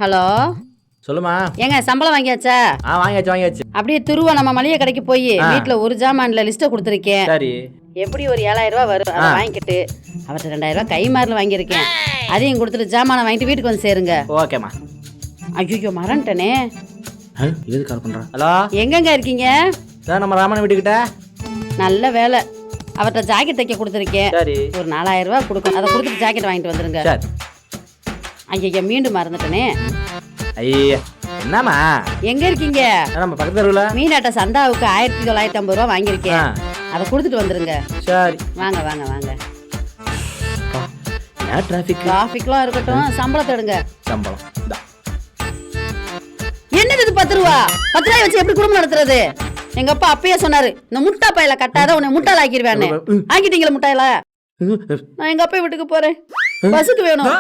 Hello, சொல்லுமா. ஏங்க சம்பளம் வாங்கியாச்சா? வாங்கியாச்சு. அப்படியே துருவ நம்ம மளிகை கடைக்கு போய் வீட்டுல ஒரு ஜாமான்ல லிஸ்ட்டை கொடுத்துருக்கேன். சரி. எப்படி ஒரு 7,000 ரூபாய் வரும், அதை வாங்கிக்கிட்டு அவர்கிட்ட 2,000 ரூபாய் கை மாறல வாங்கியிருக்கேன். அதையும் கொடுத்துட்டு ஜாமானை வாங்கிட்டு வீட்டுக்கு வந்து சேருங்க. ஓகேம்மா. ஐயோ மறந்துட்டனே. எது கால் பண்றா? ஹலோ, எங்கங்க இருக்கீங்க? நம்ம ராமன் வீட்டுக்கிட்ட. நல்ல வேலை, அவர்கிட்ட ஜாக்கெட் தைக்க கொடுத்துருக்கேன். சரி. ஒரு 4,000 ரூபாய் கொடுக்கும், அதை கொடுத்துட்டு ஜாக்கெட் வாங்கிட்டு வந்துருங்க. சரி. ஐயா மீண்டும் மறந்துட்டனே. ஐயா என்னம்மா? எங்க இருக்கீங்க? நம்ம பக்கத்து தெருவுல மீனாட்ட சந்தாவுக்கு 1,950 ரூபாய் வாங்கியிருக்கேன். அதை கொடுத்துட்டு வந்துருங்க. சரி. வாங்க வாங்க வாங்க. டிராஃபிக்லாம் இருக்கட்டும், சம்பளத்தை எடுங்க. சம்பளம் என்னது இது? 10 ரூபா 10 ரூபாய் வச்சு எப்படி குடும்பம் நடத்துறது? எங்க அப்பா அப்பயே சொன்னாரு, இந்த முட்டா பையில கட்டாத உன்னை முட்டாள் ஆக்கிடுவேன்னு. ஆக்கிட்டீங்களா முட்டாயில? நான் எங்க அப்பா வீட்டுக்கு போறேன், பஸ்ஸுக்கு வேணும்.